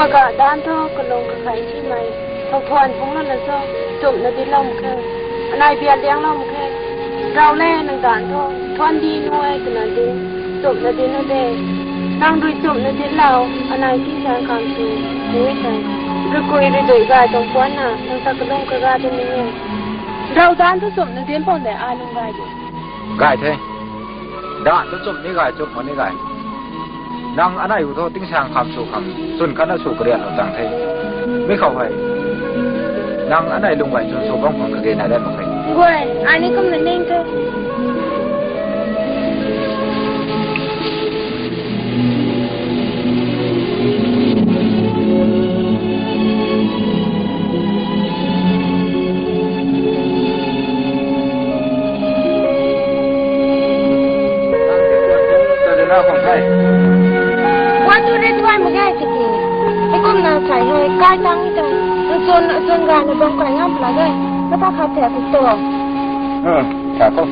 ปากาด้านท่อกระลงกระไข่ที่ไม่เราทวนพงนั่นละซ้อจมนาดิล่มแค่นายเบียร์เลี้ยงล่มแค่เราแล่หนังด่านท่อทวนดีน้อยขนาดนี้จมนาดินั่นเองนั่งดูจมนาดิเรานายที่แสงคำสูงมุ้ยใจหรือคุยหรือโดยกายตรงควันน่ะตั้งแต่กระลงกระกาจะมีเนี่ยเราด้านทุกจมนาดิปนแต่อาลุงกายอยู่กายเท่ด้านทุกจมนี่กายจมมันนี่กายนังอันไหนอยู่โทษติ้งช่างคำสู่คำส่วนกันแล้วสู่กระเรียนเราจังเทไม่เข้าไปนังอันไหนลงไหวจนสู่บ้องของกระเรียนได้หมดเลยเว้ยอันนี้ก็มันเองก็กายตั้งจังจนงานในบางแกงงับละเลยแล้วพาเขาแถบติดตัวครับก็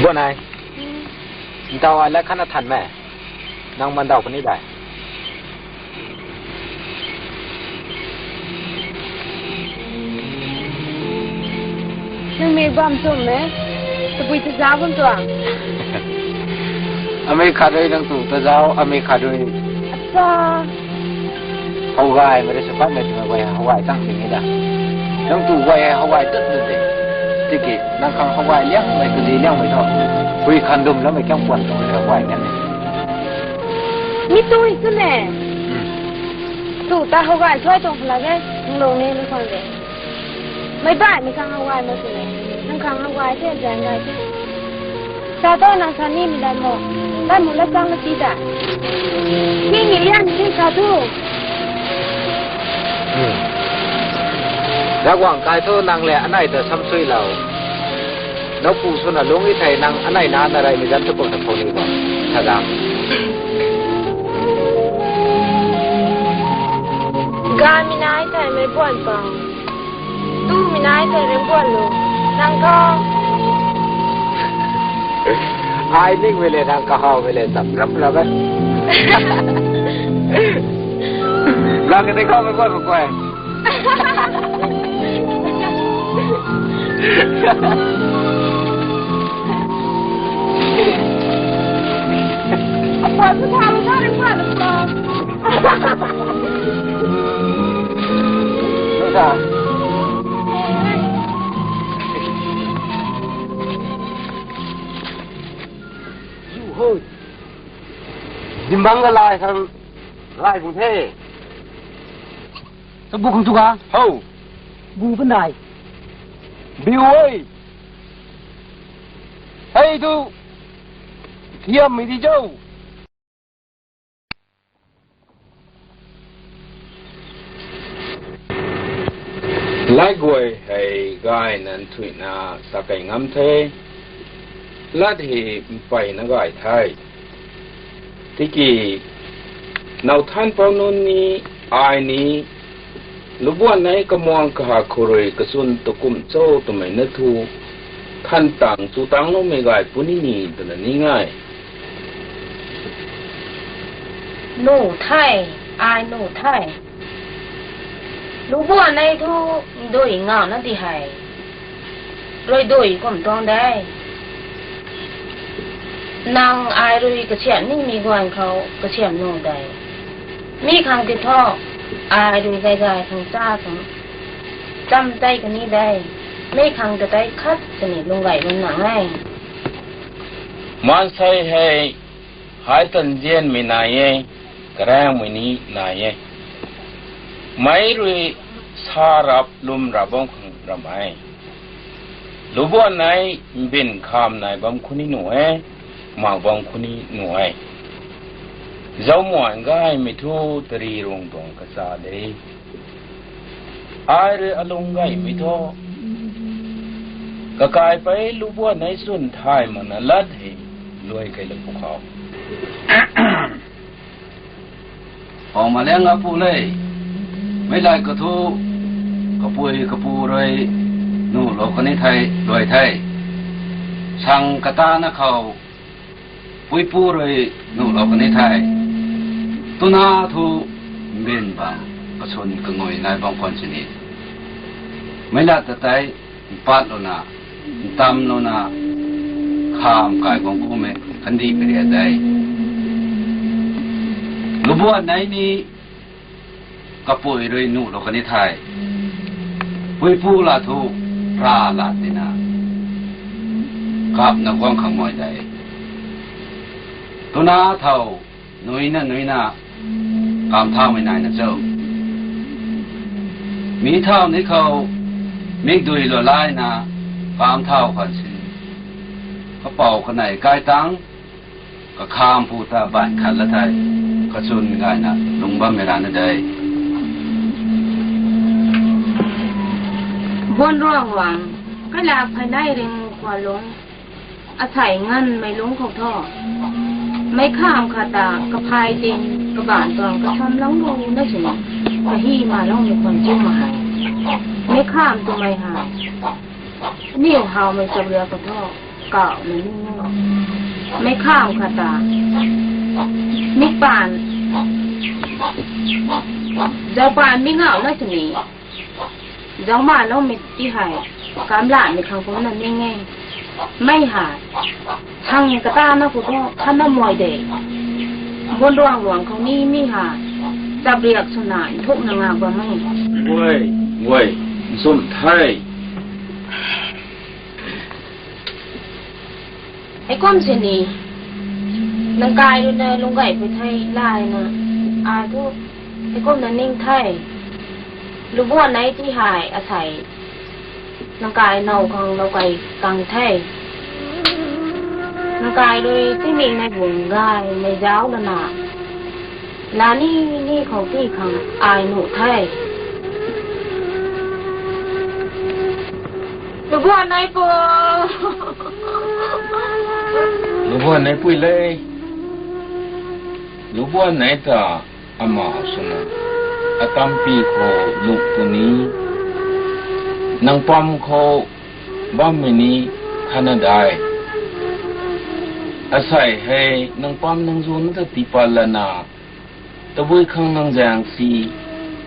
บ่นายเดาและขนาดทันแม่นางมันเดาคนนี้ได้นึกมีความสุขไหมจะไปจะจ้าบนตัวอเมริกาด้วยนางตู่ตะเจ้าอเมริกาด้วยจ้าฮาวายไม่ได้สภาพไม่ถึงฮาวายตั้งสิ่งนี้ได้นางตู่ไว้ฮาวายตึ๊ดเลยที่กี่นางคังฮาวายเลี้ยงไม่ตัวดีเลี้ยงไม่ทอดคุยคันดุมแล้วไม่แก้มควันตรงฮาวายนั่นเองมีตัวอีกแน่ตู่ตาฮาวายช่วยตรงพลังแค่ลงนี่ไม่ฟังเลยไม่บ้าไม่คังฮาวายมาสิเลยนางคังฮาวายเท่แรงไงที่ซาโต้นางซานี่มีได้หมดแล้วจังละจีด่านี่เลี้ยงนี่ซาโต้ระหว่างกายโทนางแหล่อันไหนแต่ซ้ำซุยเราแล้วปู่ส่วนลุงที่ไทยนางอันไหนนานอะไรมีดันทุกคนทั้งคนนี้บ่ถ้าดังการมีนายแต่ไม่ป่วนปังตู้มีนายแต่เรื่องป่วนลูกนางก็ไอ้นิ่งเวลานางก็ฮาวเวลาสับรับแล้วกันเราก็ได้เข้าไปก่อนมาก่อนปล่อยผู้ชายมันก็ได้ผ่านหรือเปล่าไม่ใช่ยูเฮ้ยดิมบังก็ลายทางลายกรุงเทพสมบูรณ์ของทุกอย่างเฮ้ยบูเป็นไงบิวเอ้ยเฮ้ยดูเทียมไม่ดีเจ้าไล่กวยให้กายนั้นถุยนาสักไก่งำเทลัดที่ไปนักไก่ไทยที่กี่นาท่านเปล่านุนนี้อายนี้ลูกบัวไหนก็มองกหาคุยกระสุนตะกุ่มโซ่ตัวไม่นึกทูท่านต่างสุตังน้องไม่ไกลปุ่นนี่ตัวนี้ง่ายหนูไทยอายหนูไทยลูกบัวไหนทูโดยงานั่นที่ให้โดยก็ไม่ต้องได้นางอายรุยกระเชียนนี่มีกวนเขากระเชียนนู่นได้มีคำติดท่ออายรุยใจใจทางจ้าของจำใจกันนี้ได้ไม่คังจะได้คัดสนิทลงไหลลงหนังไงมันใช่ให้หายตันเจียนไม่นายกระแรงไม่นี้นายไม่รู้สารับลุมระบงของรำไม ลูบัวไหนบินคำไหนบางคนนี่หน่วยมาบางคนนี่หน่วยเจ้าหมวนก็ให้ไม่ทูตรีรงตรงกษาเลยอายเรืออารมณ์ก็ไม่ทูก็กลายไปลูบัวไหนสุนทายมันลัดให้รวยกันเลยพวกเขา ออกมาแล้วงับปูเลยไม่ได้กระทูกระปุยกระปูเลยนู่นโลกนี้ไทยรวยไทยช่างกระตานะเขาปุยปูเลยนู่นโลกนี้ไทยตุนาทูเบนบางกระชนกระงอยนายบางคนชนิดไม่ละแต่ใจปัดโลนาตำโลนาข้ามกายของกูไม่คันดีไปเรียได้ลูกบัวไหนนี่กระปุยเลยนู่นโลกนี้ไทยปุยปูลาทูราลาตินากับนักว่างขโมยได้ตุนาเท่าหนุ่ยนะกามเท่าไม่นายนะเจ้ามีเท่านี้เขามิกดุยละลายนะกามเท่าขวัญชื่อกระเป๋าขนาดกายตังก็ข้ามผู้ตาบ้านขันละไทยก็ชุนง่ายนะลงบ้านไม่ร้านนั่นได้บนร่วงหวังก็ลาภายในเรงขวาลงอาศัยเงินไม่ลงของท่อไม่ข้ามคาตากระพายดินกระบานตองกระชอมล้องลงได้สิกระหีมาล่องมีคนจิ้มมาหายไม่ข้ามตัวไม่หายนี่เฮาไม่จะเรือกระท่อเก่าไม่นิ่งไม่ข้ามคาตามิป่านเจ้าป่านไม่เหงาได้สินี้เจ้ามาแล้วไม่ที่หายกามหลานในครั้งพวกนั้นง่ายไม่หายทางกระต้านะคุณพ่อท่านน้ำมวยเด็กบนร่วงหลวงเขานี่ไม่หายจะเรียกสนานทุกนางงามบ่ไม่เว้ยส้มไทยไอ้ก้มเสนีนางกายดูแลลงไก่ไปไทยลายนะอายทุกไอ้ก้มนั้นนิ่งไทยรู้ว่าไหนที่หายอาศัยนางกายเนาของเราไก่กลางไทยนางกายโดยที่มีในบุญกายในเจ้าละนาลานี่ของที่ขังอายหนูไทยรู้ว่าไหนปูรู้ว่าไหนปุ้ยเลยรู้ว่าไหนตาอามาสนะอาตามปีโคลูกตัวนี้นางปอมโคบ้ามินีขนาดใดอาศัยให้นางปอมนางจูนจะติปาลนาตะบุยขังนางแจงสี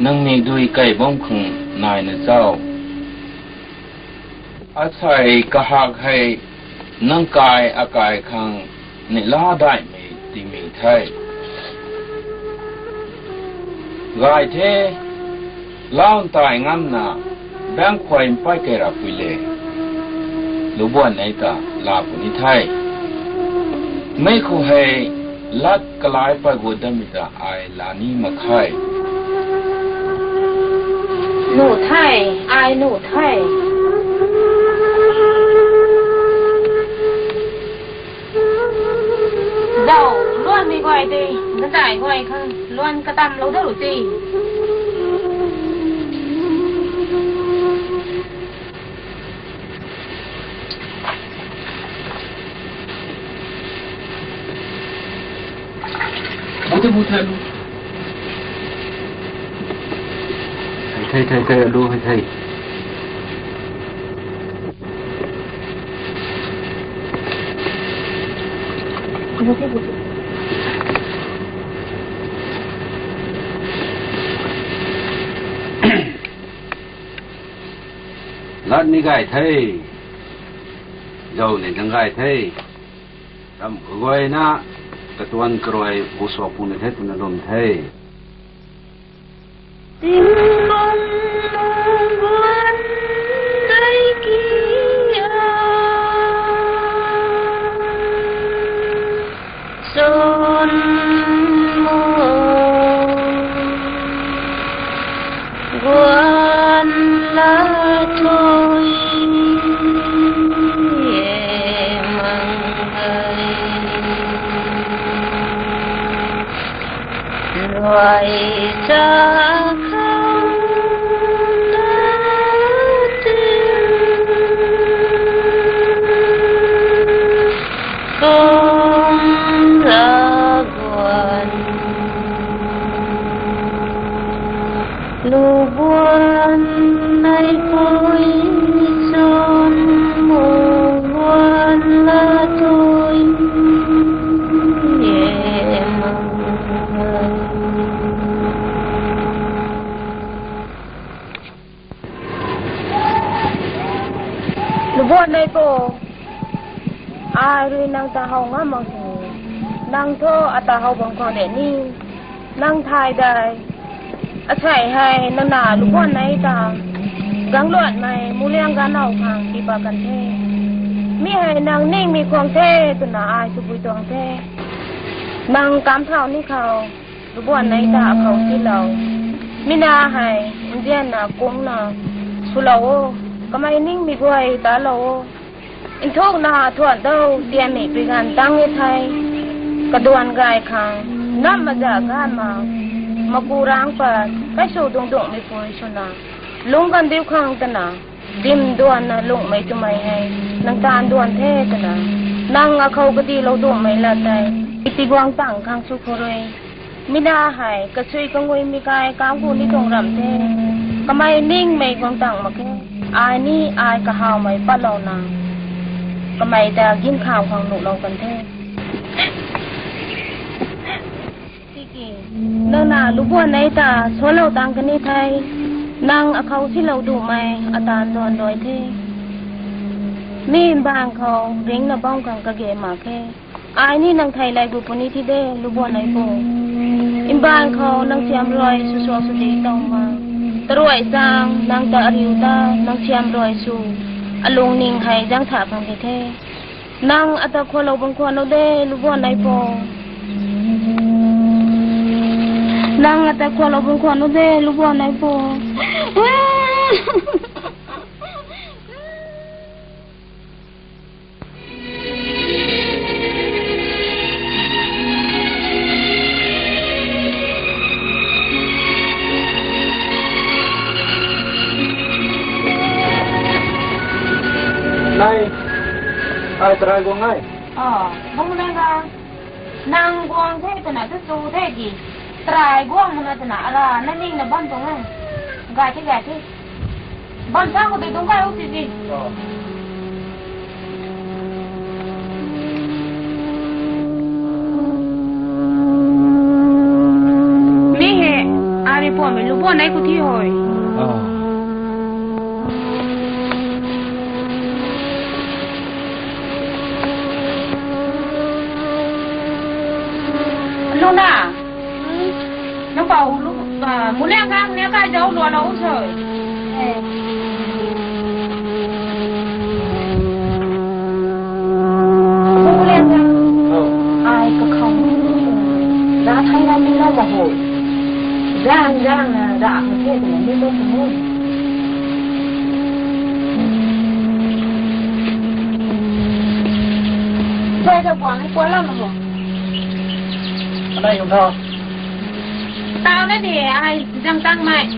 นางเมฆด้วยไก่บ้องขังนายนะเจ้าอาศัยกะหักให้นางกายอากายขังในลาได้ไม่ตีมีไทยกายเทล้าวตายงั้นนะแบงควายไปเกรับไปเลยลูกบัวไหนตาลาบุญไทยไม่คุให้ลัดกลายไปกุดมิตาไอลานีมาไข่หนูไทยไอหนูไทยเดาล้วนมีไว้ดีนั่นได้ไว้ค่ะล้วนกระตำเราได้หรือจีบูเทลูไทยดูให้ไทยรัดมีไก่ไทยเจ้าเนี่ยจังไก่ไทยทำกล้วยนะกระตวนกล้วยผู้สอบผู้ในเทศผู้นลมไทยtình bông buồn đây kia xuân buồn lá thôi ai rồi nàng ta hầu ngắm mong hồ nàng thô ta hầu bằng con để ni nàng thai đời chạy hay nàng nà lúc quan này ta gắng luận mày mu liang gan nào hàng đi bà cần thế mi hay nàng ninh mi quang thế tu nà ai tu bùi tuang thế nàng cám thảo ni khảo lúc quan này ta khảo chi lầu mi na hay yên na cũng na su lầu có mày ninh mi quay ta lầu in thuốc na thuận đâu tiền này bị gan tăng như thay cả đoàn gai khang năm mà giả gan mà kurang pa cái số đông đông mi phơi số na lung gan điêu khang ta na dim đoàn na lung mấy tụi mày hay nang tan đoàn thế ta na nang ngà khâu cái đi lâu đông mày là tay ti quang tặng khang su khore mi na hay cái suy cái ngôi mi cái cám cu ni tông rầm thế cái mày ninh mày quang tặng mà cái ai ni ai cả hào mày bắt lâu naก็ไม่แต่กินข้าวของหนูเรากันแท้ที่กี่เรื่องน่ะลูกบัวไหนตาชวนเราตังกันนี่ไทยนางเขาที่เราดูไหมอาตาตอนดอยเทมีบางเขาเร่งระบ้องกันกะเกมาแค่อายนี่นางไทยไรบุปนิที่เด้ลูกบัวไหนโบอิมบางเขานางเชียมรอยสุสสุดีตองมาตรวยสร้างนางตาอริวตานางเชียมรอยสูอลุงนิงให้จังถาพังเท่นางอัตควเราบังควเราเด้ลูกบัวไหนโปนางอัตควเราบังควเราเด้ลูกบัวไหนโปnày ai trai con ngay bông này là nàng quang thế thì là su thế gì trai quang mà thì là nên ninh là ban tung này gài thế ban sao có thể tung gai không gì mi hệ ai đi mình lúc buồn này có thi hồi luôn à nó bảo lúc muốn leo cái dấu lúa nó trời muốn leo ngang ai có không đã thấy ra mình nó mà hồi giang là đã không thế thì mình luôn không muốn chơi cho quán quá lắm rồi đây không thôi tao đấy thì ai răng tăng mày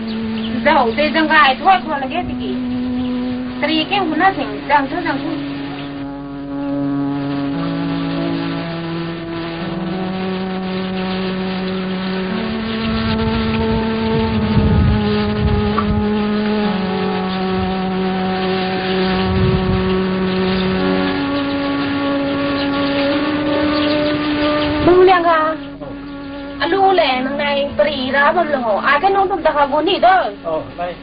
dầu thì răng gài thôi còn là cái gì tại cái nó thành răng thứ răng thứ bung liang à lu lẻ nang này beri ra bom lo ai cái nông tụm ta học vốn đi đó đây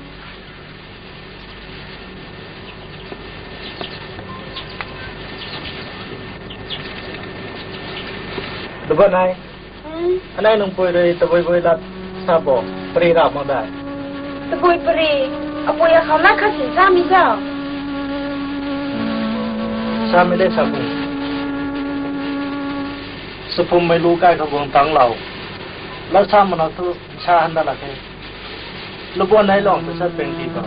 được bên này anh ấy nông phơi đây tao phơi đặt sao bỏ beri ra mà đây tao phơi beri à phơiเขาลักข้าศึกซ้ำมีเจ้า sao mới đây sao cũng sepuluhไม่รู้ใกล้ขบวนตังเราแล้วซ้ำมันเอาตัวชาอันนั้นละแค่ลูกบอลไหนลองไปสักเป็นกี่ต่อ